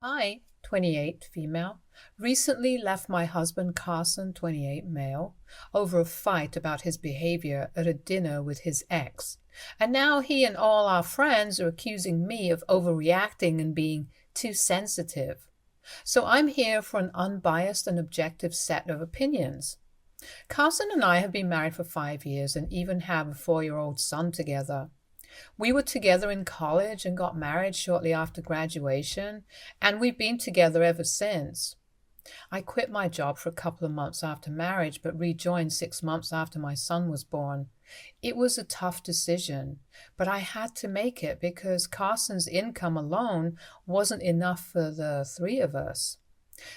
I, 28, female, recently left my husband Carson, 28, male, over a fight about his behavior at a dinner with his ex. And now he and all our friends are accusing me of overreacting and being too sensitive. So I'm here for an unbiased and objective set of opinions. Carson and I have been married for 5 years and even have a 4-year-old son together. We were together in college and got married shortly after graduation, and we've been together ever since. I quit my job for a couple of months after marriage, but rejoined 6 months after my son was born. It was a tough decision, but I had to make it because Carson's income alone wasn't enough for the three of us.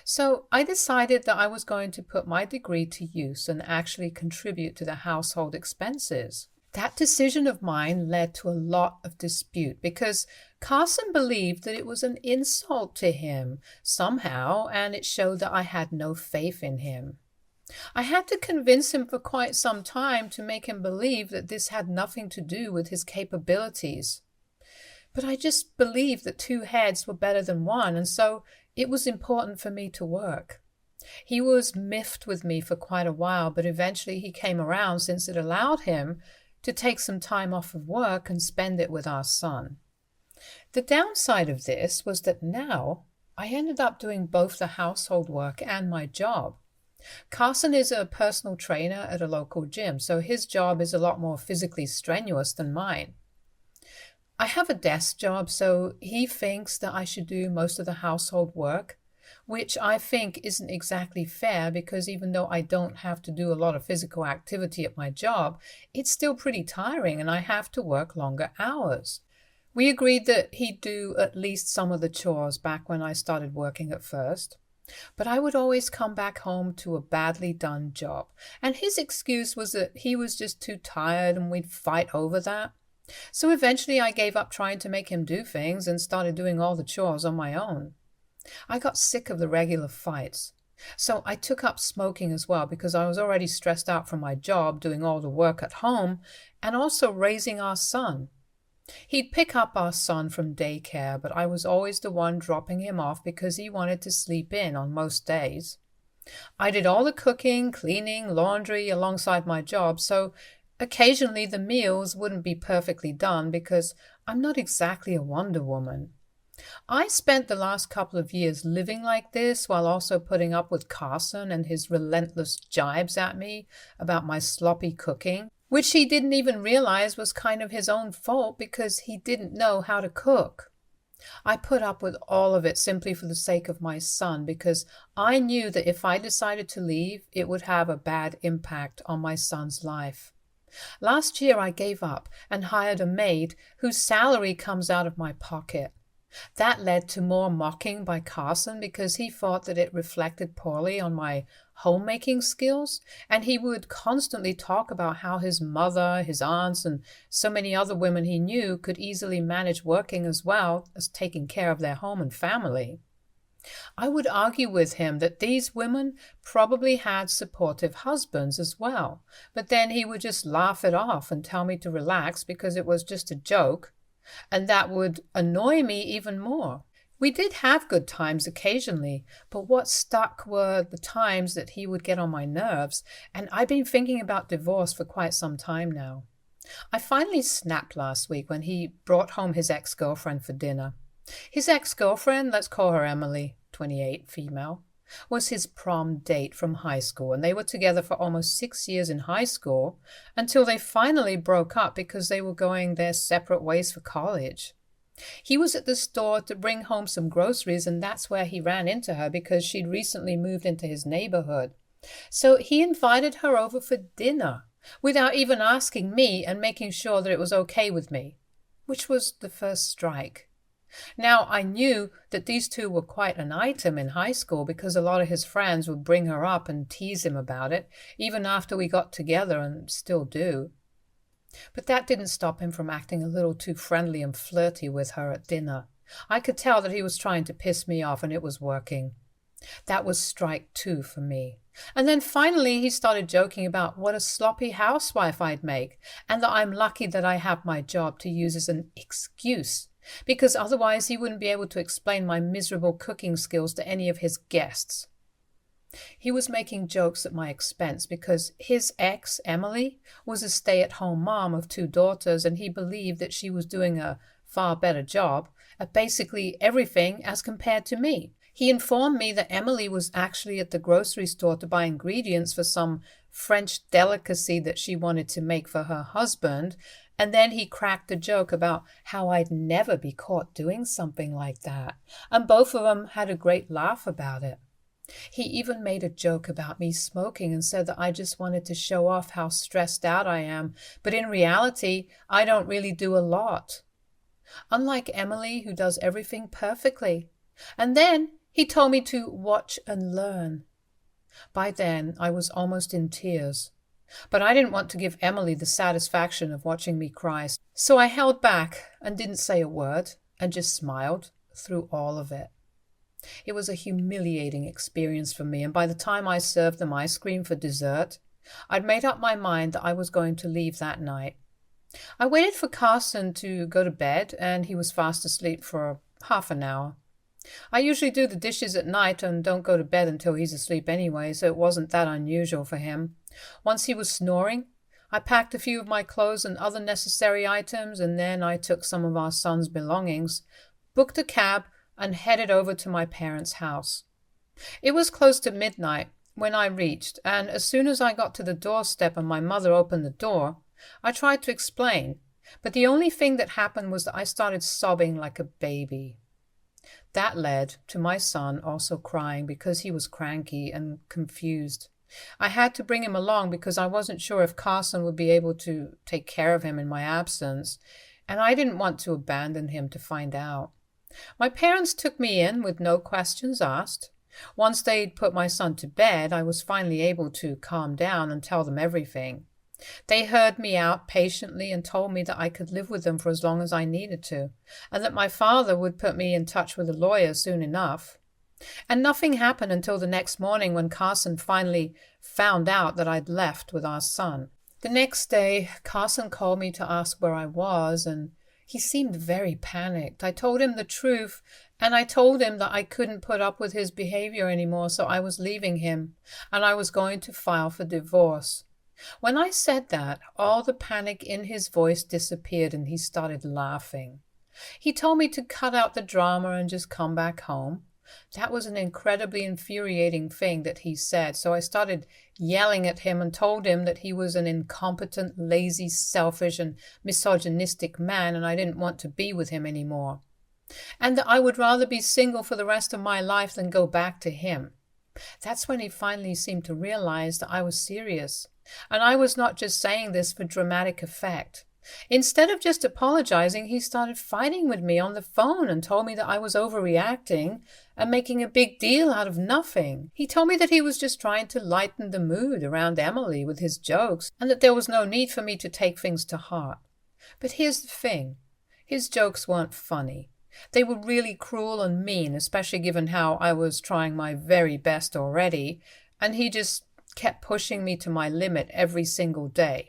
So I decided that I was going to put my degree to use and actually contribute to the household expenses. That decision of mine led to a lot of dispute because Carson believed that it was an insult to him somehow, and it showed that I had no faith in him. I had to convince him for quite some time to make him believe that this had nothing to do with his capabilities. But I just believed that two heads were better than one, and so it was important for me to work. He was miffed with me for quite a while, but eventually he came around since it allowed him to take some time off of work and spend it with our son. The downside of this was that now I ended up doing both the household work and my job. Carson is a personal trainer at a local gym, so his job is a lot more physically strenuous than mine. I have a desk job, so he thinks that I should do most of the household work, which I think isn't exactly fair because even though I don't have to do a lot of physical activity at my job, it's still pretty tiring and I have to work longer hours. We agreed that he'd do at least some of the chores back when I started working at first, but I would always come back home to a badly done job, and his excuse was that he was just too tired and we'd fight over that. So eventually I gave up trying to make him do things and started doing all the chores on my own. I got sick of the regular fights, so I took up smoking as well because I was already stressed out from my job doing all the work at home and also raising our son. He'd pick up our son from daycare, but I was always the one dropping him off because he wanted to sleep in on most days. I did all the cooking, cleaning, laundry alongside my job, so occasionally the meals wouldn't be perfectly done because I'm not exactly a Wonder Woman. I spent the last couple of years living like this while also putting up with Carson and his relentless jibes at me about my sloppy cooking, which he didn't even realize was kind of his own fault because he didn't know how to cook. I put up with all of it simply for the sake of my son because I knew that if I decided to leave, it would have a bad impact on my son's life. Last year I gave up and hired a maid whose salary comes out of my pocket. That led to more mocking by Carson because he thought that it reflected poorly on my homemaking skills, and he would constantly talk about how his mother, his aunts, and so many other women he knew could easily manage working as well as taking care of their home and family. I would argue with him that these women probably had supportive husbands as well, but then he would just laugh it off and tell me to relax because it was just a joke, and that would annoy me even more. We did have good times occasionally, but what stuck were the times that he would get on my nerves, and I've been thinking about divorce for quite some time now. I finally snapped last week when he brought home his ex-girlfriend for dinner. His ex-girlfriend, let's call her Emily, 28, female, was his prom date from high school, and they were together for almost 6 years in high school until they finally broke up because they were going their separate ways for college. He was at the store to bring home some groceries, and that's where he ran into her because she'd recently moved into his neighborhood. So he invited her over for dinner without even asking me and making sure that it was okay with me, which was the first strike. Now, I knew that these two were quite an item in high school because a lot of his friends would bring her up and tease him about it, even after we got together, and still do. But that didn't stop him from acting a little too friendly and flirty with her at dinner. I could tell that he was trying to piss me off, and it was working. That was strike 2 for me. And then finally he started joking about what a sloppy housewife I'd make, and that I'm lucky that I have my job to use as an excuse because otherwise he wouldn't be able to explain my miserable cooking skills to any of his guests. He was making jokes at my expense because his ex, Emily, was a stay-at-home mom of 2 daughters, and he believed that she was doing a far better job at basically everything as compared to me. He informed me that Emily was actually at the grocery store to buy ingredients for some French delicacy that she wanted to make for her husband, and then he cracked a joke about how I'd never be caught doing something like that, and both of them had a great laugh about it. He even made a joke about me smoking and said that I just wanted to show off how stressed out I am, but in reality, I don't really do a lot. Unlike Emily, who does everything perfectly. And then he told me to watch and learn. By then, I was almost in tears. But I didn't want to give Emily the satisfaction of watching me cry, so I held back and didn't say a word and just smiled through all of it. It was a humiliating experience for me, and by the time I served them ice cream for dessert, I'd made up my mind that I was going to leave that night. I waited for Carson to go to bed, and he was fast asleep for half an hour. I usually do the dishes at night and don't go to bed until he's asleep anyway, so it wasn't that unusual for him. Once he was snoring, I packed a few of my clothes and other necessary items, and then I took some of our son's belongings, booked a cab, and headed over to my parents' house. It was close to midnight when I reached, and as soon as I got to the doorstep and my mother opened the door, I tried to explain, but the only thing that happened was that I started sobbing like a baby. That led to my son also crying because he was cranky and confused. I had to bring him along because I wasn't sure if Carson would be able to take care of him in my absence, and I didn't want to abandon him to find out. My parents took me in with no questions asked. Once they'd put my son to bed, I was finally able to calm down and tell them everything. They heard me out patiently and told me that I could live with them for as long as I needed to, and that my father would put me in touch with a lawyer soon enough. And nothing happened until the next morning when Carson finally found out that I'd left with our son. The next day, Carson called me to ask where I was, and he seemed very panicked. I told him the truth, and I told him that I couldn't put up with his behavior anymore, so I was leaving him, and I was going to file for divorce. When I said that, all the panic in his voice disappeared, and he started laughing. He told me to cut out the drama and just come back home. That was an incredibly infuriating thing that he said, so I started yelling at him and told him that he was an incompetent, lazy, selfish, and misogynistic man, and I didn't want to be with him anymore, and that I would rather be single for the rest of my life than go back to him. That's when he finally seemed to realize that I was serious, and I was not just saying this for dramatic effect. Instead of just apologizing, he started fighting with me on the phone and told me that I was overreacting and making a big deal out of nothing. He told me that he was just trying to lighten the mood around Emily with his jokes and that there was no need for me to take things to heart. But here's the thing. His jokes weren't funny. They were really cruel and mean, especially given how I was trying my very best already, and he just kept pushing me to my limit every single day.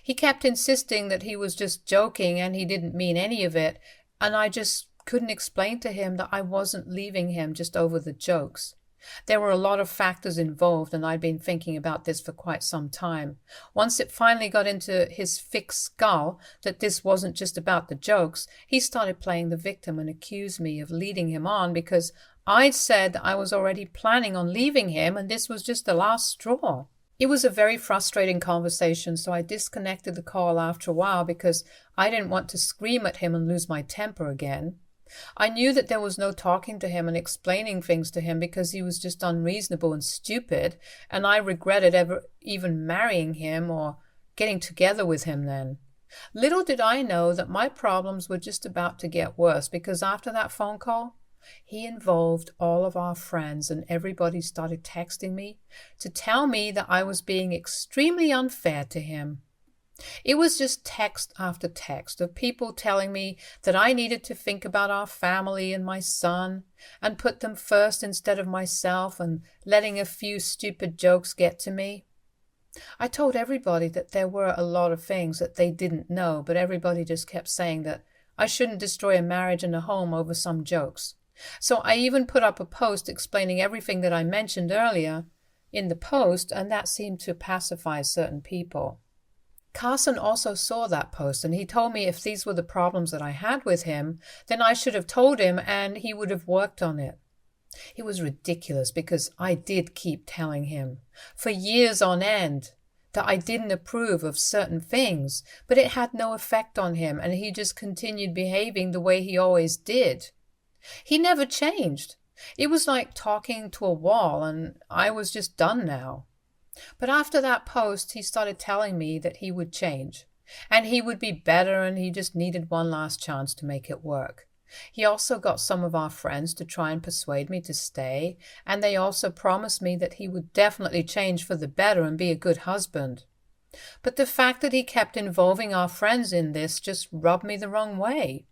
He kept insisting that he was just joking and he didn't mean any of it, and I just couldn't explain to him that I wasn't leaving him just over the jokes. There were a lot of factors involved, and I'd been thinking about this for quite some time. Once it finally got into his thick skull that this wasn't just about the jokes, he started playing the victim and accused me of leading him on because I'd said that I was already planning on leaving him and this was just the last straw. It was a very frustrating conversation, so I disconnected the call after a while because I didn't want to scream at him and lose my temper again. I knew that there was no talking to him and explaining things to him because he was just unreasonable and stupid, and I regretted ever even marrying him or getting together with him then. Little did I know that my problems were just about to get worse because after that phone call, he involved all of our friends and everybody started texting me to tell me that I was being extremely unfair to him. It was just text after text of people telling me that I needed to think about our family and my son and put them first instead of myself and letting a few stupid jokes get to me. I told everybody that there were a lot of things that they didn't know, but everybody just kept saying that I shouldn't destroy a marriage and a home over some jokes. So I even put up a post explaining everything that I mentioned earlier in the post, and that seemed to pacify certain people. Carson also saw that post, and he told me if these were the problems that I had with him, then I should have told him and he would have worked on it. It was ridiculous because I did keep telling him for years on end that I didn't approve of certain things, but it had no effect on him and he just continued behaving the way he always did. He never changed. It was like talking to a wall, and I was just done now. But after that post, he started telling me that he would change, and he would be better, and he just needed one last chance to make it work. He also got some of our friends to try and persuade me to stay, and they also promised me that he would definitely change for the better and be a good husband. But the fact that he kept involving our friends in this just rubbed me the wrong way.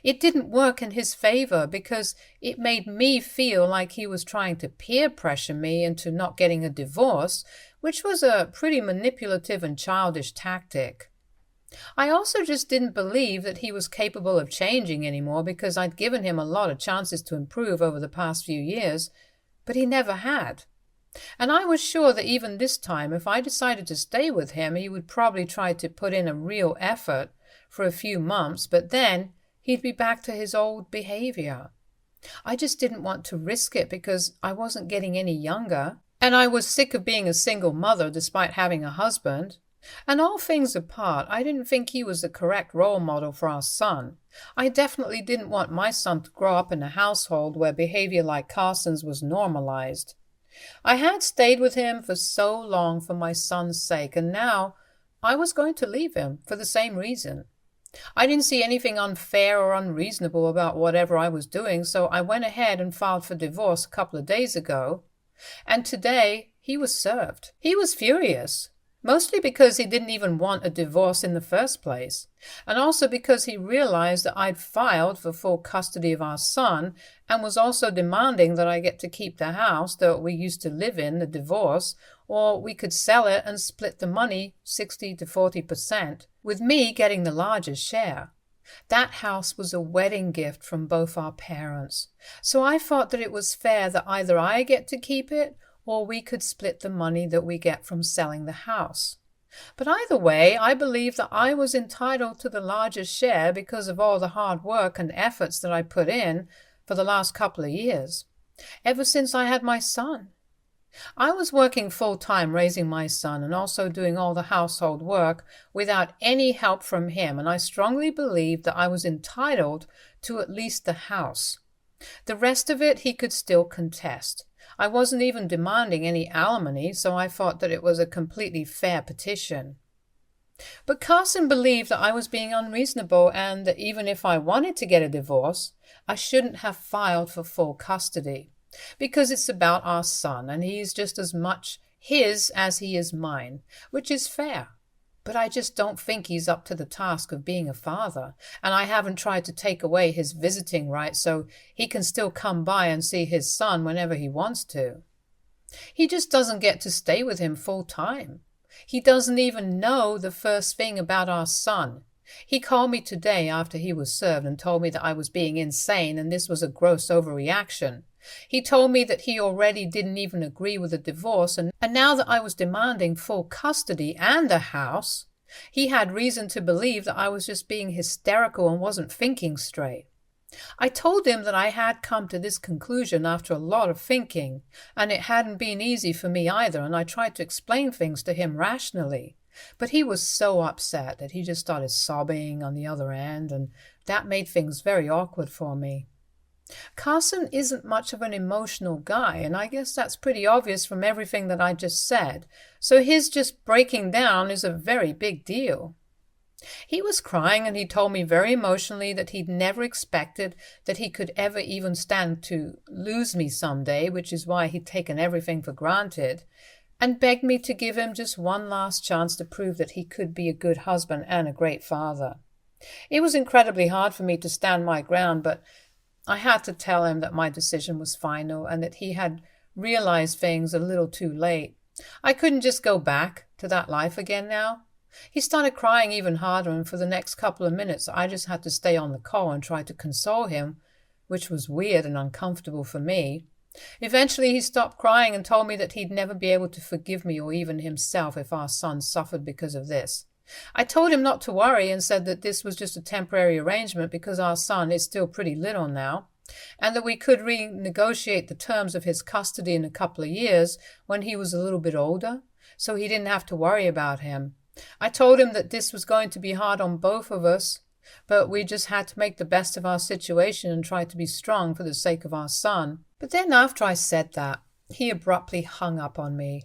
It didn't work in his favor because it made me feel like he was trying to peer pressure me into not getting a divorce, which was a pretty manipulative and childish tactic. I also just didn't believe that he was capable of changing anymore because I'd given him a lot of chances to improve over the past few years, but he never had. And I was sure that even this time, if I decided to stay with him, he would probably try to put in a real effort for a few months, but then he'd be back to his old behavior. I just didn't want to risk it because I wasn't getting any younger, and I was sick of being a single mother despite having a husband. And all things apart, I didn't think he was the correct role model for our son. I definitely didn't want my son to grow up in a household where behavior like Carson's was normalized. I had stayed with him for so long for my son's sake, and now I was going to leave him for the same reason. I didn't see anything unfair or unreasonable about whatever I was doing, so I went ahead and filed for divorce a couple of days ago. And today he was served. He was furious, mostly because he didn't even want a divorce in the first place, and also because he realized that I'd filed for full custody of our son and was also demanding that I get to keep the house that we used to live in, the divorce, or we could sell it and split the money 60 to 40%, with me getting the largest share. That house was a wedding gift from both our parents, so I thought that it was fair that either I get to keep it or we could split the money that we get from selling the house. But either way, I believe that I was entitled to the largest share because of all the hard work and efforts that I put in for the last couple of years, ever since I had my son. I was working full-time raising my son and also doing all the household work without any help from him, and I strongly believed that I was entitled to at least the house. The rest of it he could still contest. I wasn't even demanding any alimony, so I thought that it was a completely fair petition. But Carson believed that I was being unreasonable and that even if I wanted to get a divorce, I shouldn't have filed for full custody, because it's about our son and he is just as much his as he is mine, which is fair. But I just don't think he's up to the task of being a father, and I haven't tried to take away his visiting rights so he can still come by and see his son whenever he wants to. He just doesn't get to stay with him full time. He doesn't even know the first thing about our son. He called me today after he was served and told me that I was being insane and this was a gross overreaction. He told me that he already didn't even agree with the divorce, and now that I was demanding full custody and a house, he had reason to believe that I was just being hysterical and wasn't thinking straight. I told him that I had come to this conclusion after a lot of thinking, and it hadn't been easy for me either, and I tried to explain things to him rationally. But he was so upset that he just started sobbing on the other end, and that made things very awkward for me. Carson isn't much of an emotional guy, and I guess that's pretty obvious from everything that I just said, so his just breaking down is a very big deal. He was crying and he told me very emotionally that he'd never expected that he could ever even stand to lose me someday, which is why he'd taken everything for granted, and begged me to give him just one last chance to prove that he could be a good husband and a great father. It was incredibly hard for me to stand my ground, but I had to tell him that my decision was final and that he had realized things a little too late. I couldn't just go back to that life again now. He started crying even harder, and for the next couple of minutes I just had to stay on the call and try to console him, which was weird and uncomfortable for me. Eventually he stopped crying and told me that he'd never be able to forgive me or even himself if our son suffered because of this. I told him not to worry and said that this was just a temporary arrangement because our son is still pretty little now, and that we could renegotiate the terms of his custody in a couple of years when he was a little bit older, so he didn't have to worry about him. I told him that this was going to be hard on both of us, but we just had to make the best of our situation and try to be strong for the sake of our son. But then after I said that, he abruptly hung up on me.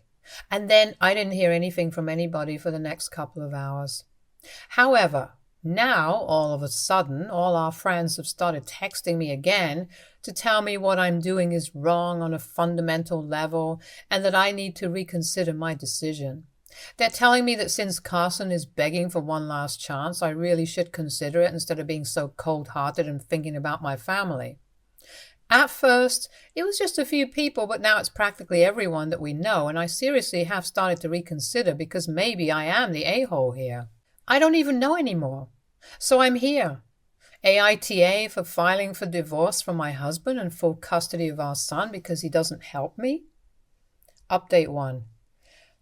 And then I didn't hear anything from anybody for the next couple of hours. However, now, all of a sudden, all our friends have started texting me again to tell me what I'm doing is wrong on a fundamental level and that I need to reconsider my decision. They're telling me that since Carson is begging for one last chance, I really should consider it instead of being so cold-hearted and thinking about my family. At first, it was just a few people, but now it's practically everyone that we know, and I seriously have started to reconsider because maybe I am the a-hole here. I don't even know anymore. So I'm here. AITA for filing for divorce from my husband and full custody of our son because he doesn't help me. Update 1.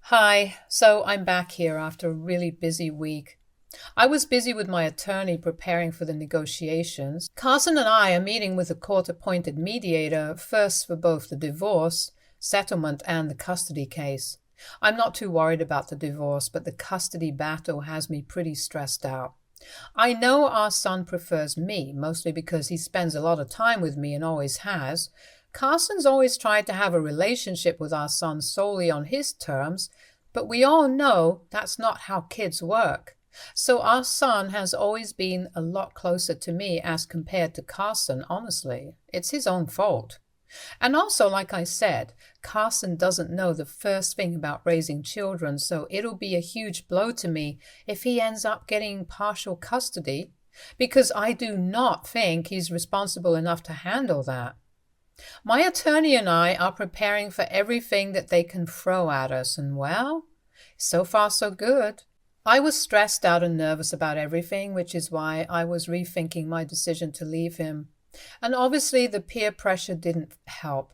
Hi, so I'm back here after a really busy week. I was busy with my attorney preparing for the negotiations. Carson and I are meeting with a court-appointed mediator, first for both the divorce, settlement, and the custody case. I'm not too worried about the divorce, but the custody battle has me pretty stressed out. I know our son prefers me, mostly because he spends a lot of time with me and always has. Carson's always tried to have a relationship with our son solely on his terms, but we all know that's not how kids work. So our son has always been a lot closer to me as compared to Carson, honestly. It's his own fault. And also, like I said, Carson doesn't know the first thing about raising children, so it'll be a huge blow to me if he ends up getting partial custody, because I do not think he's responsible enough to handle that. My attorney and I are preparing for everything that they can throw at us, and well, so far so good. I was stressed out and nervous about everything, which is why I was rethinking my decision to leave him. And obviously the peer pressure didn't help.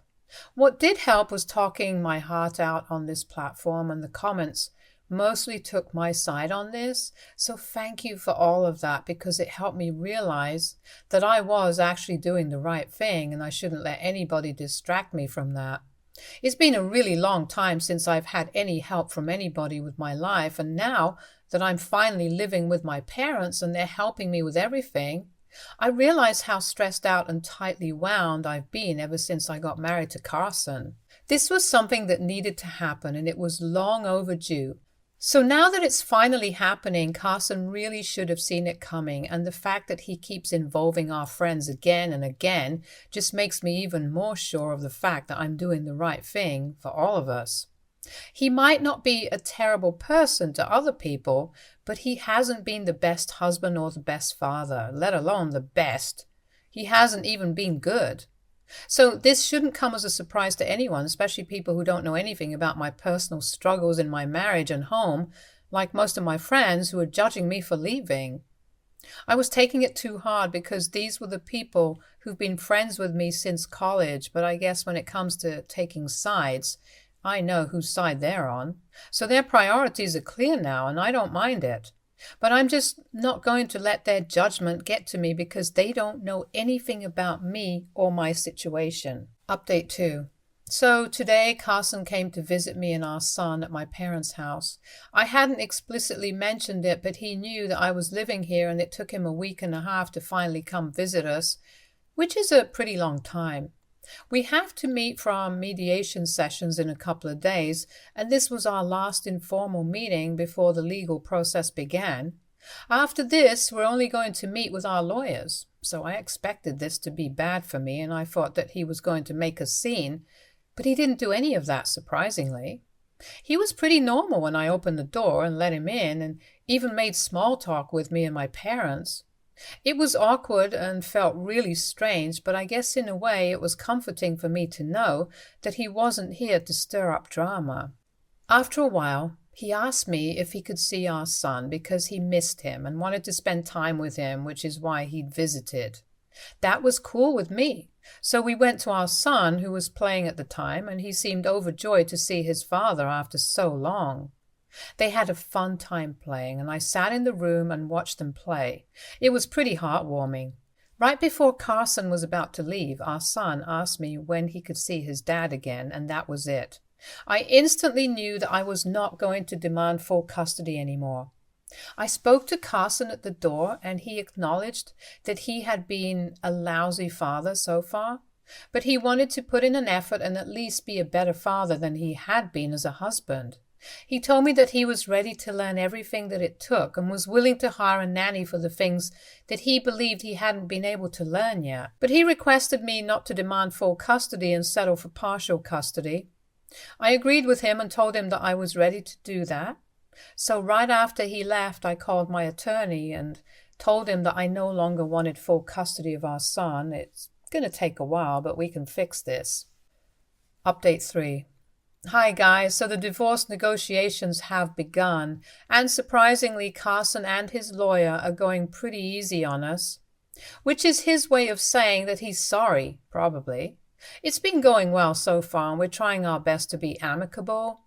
What did help was talking my heart out on this platform, and the comments mostly took my side on this. So thank you for all of that, because it helped me realize that I was actually doing the right thing and I shouldn't let anybody distract me from that. It's been a really long time since I've had any help from anybody with my life, and now that I'm finally living with my parents and they're helping me with everything, I realize how stressed out and tightly wound I've been ever since I got married to Carson. This was something that needed to happen, and it was long overdue. So now that it's finally happening, Carson really should have seen it coming, and the fact that he keeps involving our friends again and again just makes me even more sure of the fact that I'm doing the right thing for all of us. He might not be a terrible person to other people, but he hasn't been the best husband or the best father, let alone the best. He hasn't even been good. So this shouldn't come as a surprise to anyone, especially people who don't know anything about my personal struggles in my marriage and home, like most of my friends who are judging me for leaving. I was taking it too hard because these were the people who've been friends with me since college, but I guess when it comes to taking sides, I know whose side they're on. So their priorities are clear now, and I don't mind it. But I'm just not going to let their judgment get to me because they don't know anything about me or my situation. Update 2. So today Carson came to visit me and our son at my parents' house. I hadn't explicitly mentioned it, but he knew that I was living here and it took him a week and a half to finally come visit us, which is a pretty long time. We have to meet for our mediation sessions in a couple of days, and this was our last informal meeting before the legal process began. After this, we're only going to meet with our lawyers, so I expected this to be bad for me, and I thought that he was going to make a scene, but he didn't do any of that, surprisingly. He was pretty normal when I opened the door and let him in, and even made small talk with me and my parents. It was awkward and felt really strange, but I guess in a way it was comforting for me to know that he wasn't here to stir up drama. After a while, He asked me if he could see our son because he missed him and wanted to spend time with him, which is why he'd visited. That was cool with me. So we went to our son, who was playing at the time, and he seemed overjoyed to see his father after so long. They had a fun time playing, and I sat in the room and watched them play. It was pretty heartwarming. Right before Carson was about to leave, our son asked me when he could see his dad again, and that was it. I instantly knew that I was not going to demand full custody anymore. I spoke to Carson at the door, and he acknowledged that he had been a lousy father so far, but he wanted to put in an effort and at least be a better father than he had been as a husband. He told me that he was ready to learn everything that it took and was willing to hire a nanny for the things that he believed he hadn't been able to learn yet. But he requested me not to demand full custody and settle for partial custody. I agreed with him and told him that I was ready to do that. So right after he left, I called my attorney and told him that I no longer wanted full custody of our son. It's going to take a while, but we can fix this. Update 3. Hi guys, so the divorce negotiations have begun, and surprisingly Carson and his lawyer are going pretty easy on us, which is his way of saying that he's sorry, probably. It's been going well so far, and we're trying our best to be amicable.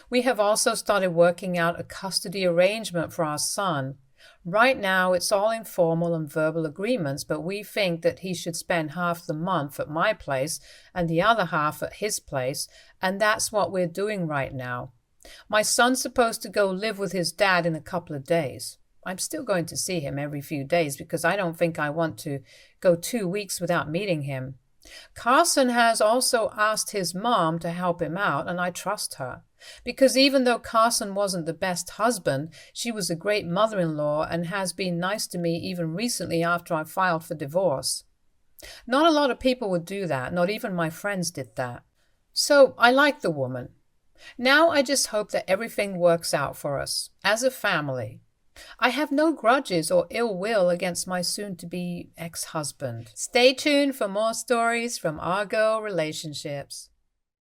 We have also started working out a custody arrangement for our son. Right now, it's all informal and verbal agreements, but we think that he should spend half the month at my place and the other half at his place, and that's what we're doing right now. My son's supposed to go live with his dad in a couple of days. I'm still going to see him every few days because I don't think I want to go 2 weeks without meeting him. Carson has also asked his mom to help him out, and I trust her. Because even though Carson wasn't the best husband, she was a great mother-in-law and has been nice to me even recently after I filed for divorce. Not a lot of people would do that, not even my friends did that. So I like the woman. Now I just hope that everything works out for us, as a family. I have no grudges or ill will against my soon-to-be ex-husband. Stay tuned for more stories from our girl relationships.